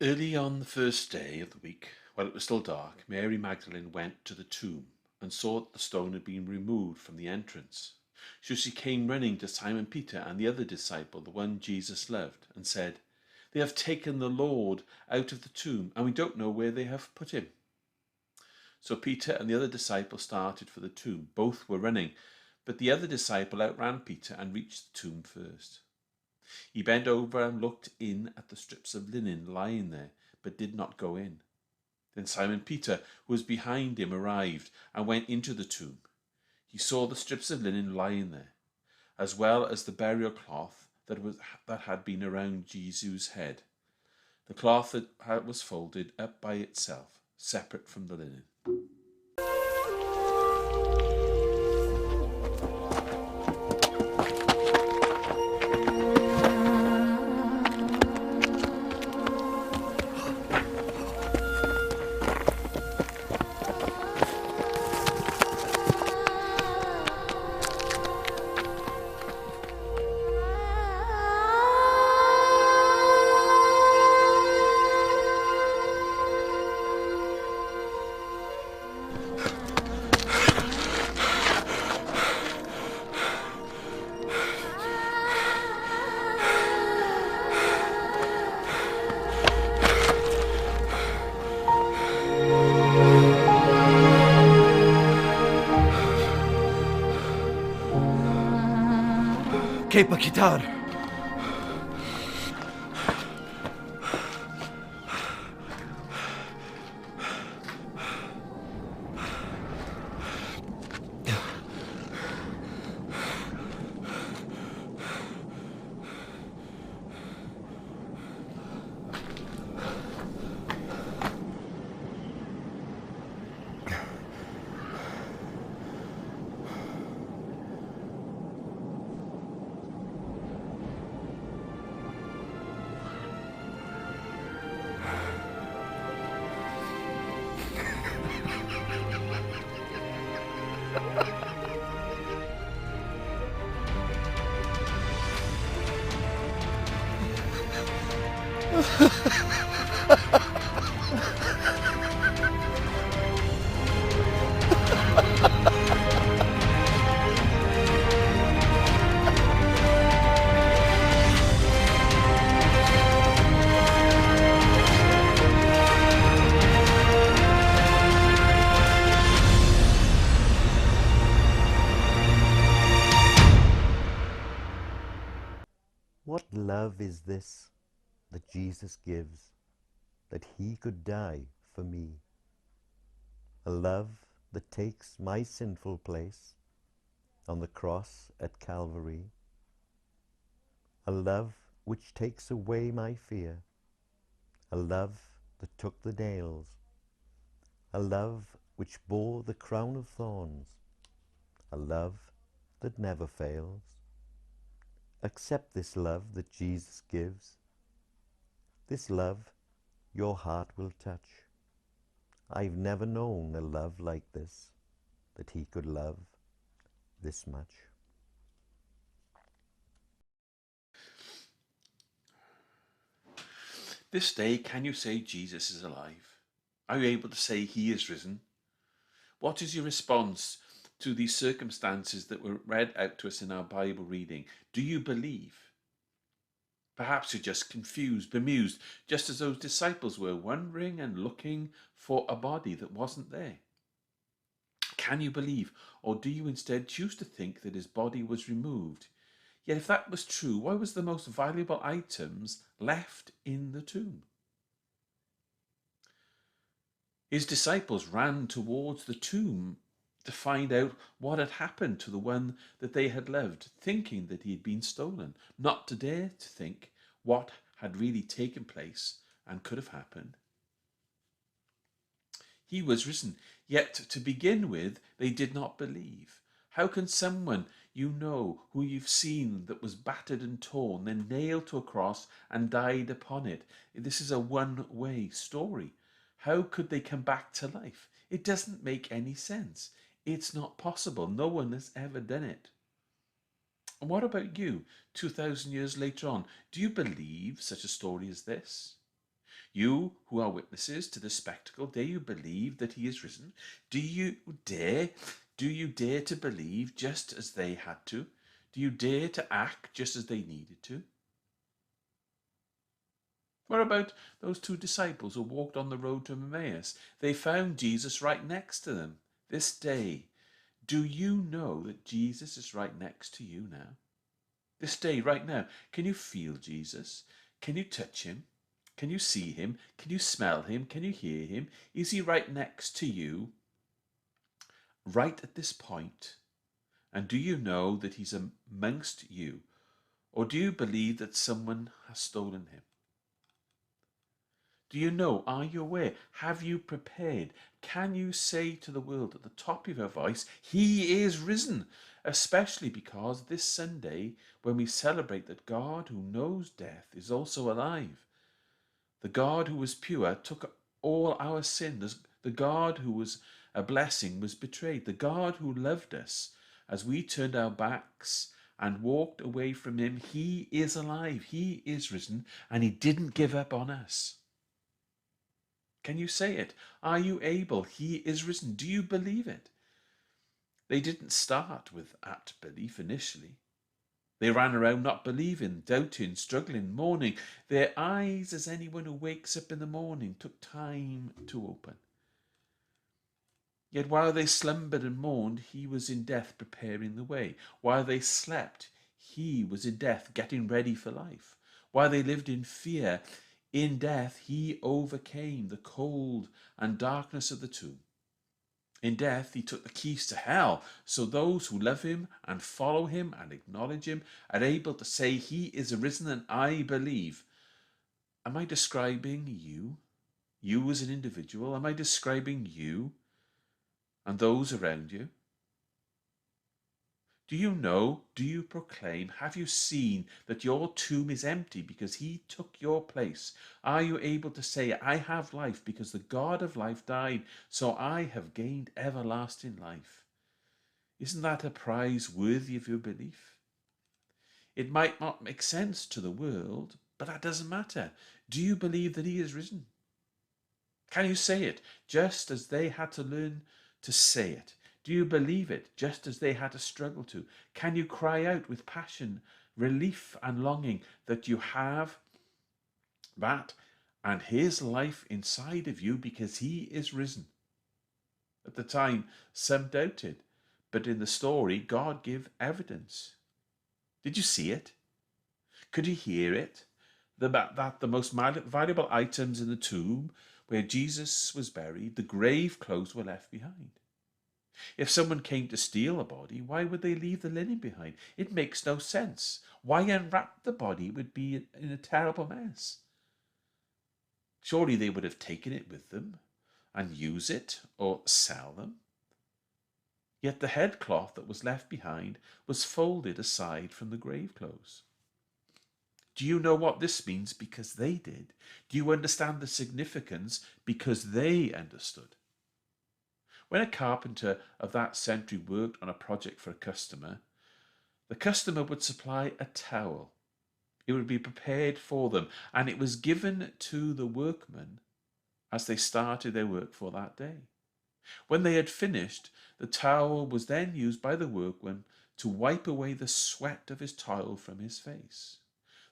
Early on the first day of the week, while it was still dark, Mary Magdalene went to the tomb and saw that the stone had been removed from the entrance. So she came running to Simon Peter and the other disciple, the one Jesus loved, and said, "They have taken the Lord out of the tomb, and we don't know where they have put him." So Peter and the other disciple started for the tomb. Both were running, but the other disciple outran Peter and reached the tomb first. He bent over and looked in at the strips of linen lying there, but did not go in. Then Simon Peter, who was behind him, arrived and went into the tomb. He saw the strips of linen lying there, as well as the burial cloth that had been around Jesus' head. The cloth that was folded up by itself, separate from the linen. Kepa Kitar! What love is this that Jesus gives, that he could die for me? A love that takes my sinful place on the cross at Calvary. A love which takes away my fear. A love that took the nails. A love which bore the crown of thorns. A love that never fails. Accept this love that Jesus gives. This love your heart will touch. I've never known a love like this, that he could love this much. This day, can you say Jesus is alive? Are you able to say he is risen? What is your response to these circumstances that were read out to us in our Bible reading? Do you believe? Perhaps you're just confused, bemused, just as those disciples were, wondering and looking for a body that wasn't there. Can you believe, or do you instead choose to think that his body was removed? Yet if that was true, why was the most valuable items left in the tomb? His disciples ran towards the tomb to find out what had happened to the one that they had loved, thinking that he had been stolen, not to dare to think what had really taken place and could have happened. He was risen, yet to begin with, they did not believe. How can someone you know, who you've seen, that was battered and torn, then nailed to a cross and died upon it? This is a one-way story. How could they come back to life? It doesn't make any sense. It's not possible. No one has ever done it. And what about you, 2,000 years later on? Do you believe such a story as this? You who are witnesses to the spectacle, dare you believe that he is risen? Do you dare? Do you dare to believe just as they had to? Do you dare to act just as they needed to? What about those two disciples who walked on the road to Emmaus? They found Jesus right next to them this day. Do you know that Jesus is right next to you now? This day, right now, can you feel Jesus? Can you touch him? Can you see him? Can you smell him? Can you hear him? Is he right next to you, right at this point? And do you know that he's amongst you? Or do you believe that someone has stolen him? Do you know? Are you aware? Have you prepared? Can you say to the world at the top of your voice, he is risen? Especially because this Sunday, when we celebrate that God who knows death is also alive. The God who was pure took all our sins. The God who was a blessing was betrayed. The God who loved us as we turned our backs and walked away from him, he is alive. He is risen, and he didn't give up on us. Can you say it? Are you able? He is risen. Do you believe it? They didn't start with that belief initially. They ran around not believing, doubting, struggling, mourning. Their eyes, as anyone who wakes up in the morning, took time to open. Yet while they slumbered and mourned, he was in death preparing the way. While they slept, he was in death getting ready for life. While they lived in fear, in death, he overcame the cold and darkness of the tomb. In death, he took the keys to hell, so those who love him and follow him and acknowledge him are able to say, he is arisen and I believe. Am I describing you? You as an individual? Am I describing you and those around you? Do you know? Do you proclaim? Have you seen that your tomb is empty because he took your place? Are you able to say, I have life because the God of life died, so I have gained everlasting life? Isn't that a prize worthy of your belief? It might not make sense to the world, but that doesn't matter. Do you believe that he is risen? Can you say it just as they had to learn to say it? Do you believe it just as they had to struggle to? Can you cry out with passion, relief and longing that you have that and his life inside of you because he is risen? At the time, some doubted, but in the story, God gave evidence. Did you see it? Could you hear it? That the most valuable items in the tomb where Jesus was buried, the grave clothes were left behind. If someone came to steal a body, why would they leave the linen behind? It makes no sense. Why unwrap the body? It would be in a terrible mess. Surely they would have taken it with them and use it or sell them. Yet the headcloth that was left behind was folded aside from the grave clothes. Do you know what this means? Because they did. Do you understand the significance? Because they understood. When a carpenter of that century worked on a project for a customer, the customer would supply a towel. It would be prepared for them, and it was given to the workmen as they started their work for that day. When they had finished, the towel was then used by the workman to wipe away the sweat of his toil from his face.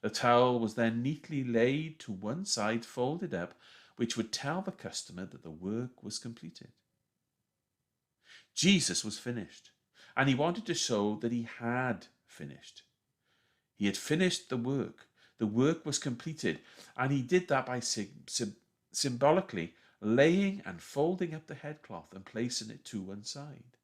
The towel was then neatly laid to one side, folded up, which would tell the customer that the work was completed. Jesus was finished, and he wanted to show that he had finished. He had finished the work. The work was completed, and he did that by symbolically laying and folding up the headcloth and placing it to one side.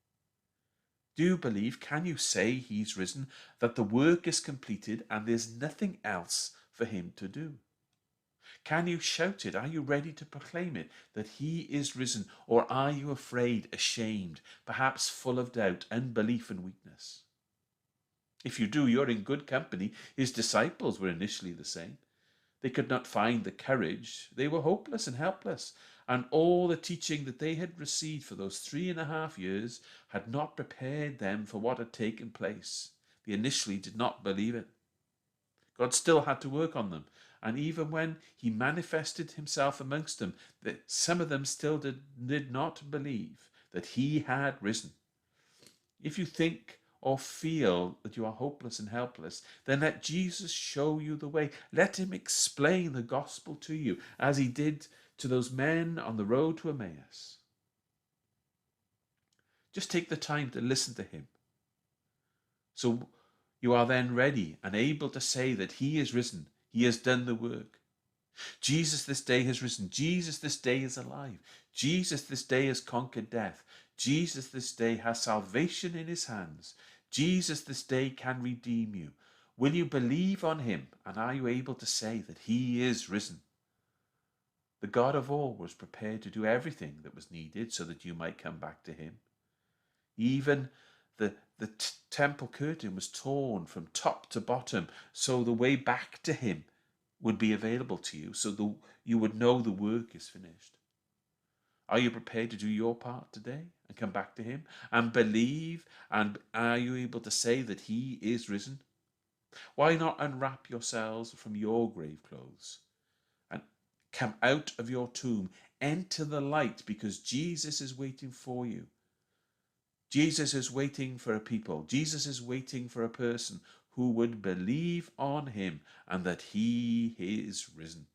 Do you believe, can you say he's risen, that the work is completed and there's nothing else for him to do? Can you shout it? Are you ready to proclaim it, that he is risen? Or are you afraid, ashamed, perhaps full of doubt, unbelief and weakness? If you do, you're in good company. His disciples were initially the same. They could not find the courage. They were hopeless and helpless. And all the teaching that they had received for those 3.5 years had not prepared them for what had taken place. They initially did not believe it. God still had to work on them, And even when he manifested himself amongst them, that some of them still did not believe that he had risen. If you think or feel that you are hopeless and helpless, then let Jesus show you the way. Let him explain the gospel to you, as he did to those men on the road to Emmaus. Just take the time to listen to him, so you are then ready and able to say that he is risen. He has done the work. Jesus this day has risen. Jesus this day is alive. Jesus this day has conquered death. Jesus this day has salvation in his hands. Jesus this day can redeem you. Will you believe on him, and are you able to say that he is risen? The God of all was prepared to do everything that was needed so that you might come back to him. Even the temple curtain was torn from top to bottom, so the way back to him would be available to you, so you would know the work is finished. Are you prepared to do your part today and come back to him and believe? And are you able to say that he is risen? Why not unwrap yourselves from your grave clothes and come out of your tomb, enter the light, because Jesus is waiting for you. Jesus is waiting for a people. Jesus is waiting for a person who would believe on him and that he is risen.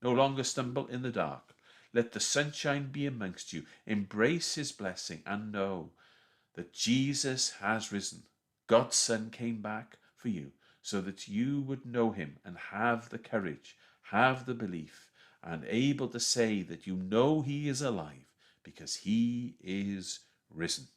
No longer stumble in the dark. Let the sunshine be amongst you. Embrace his blessing and know that Jesus has risen. God's Son came back for you so that you would know him and have the courage, have the belief, and able to say that you know he is alive because he is risen.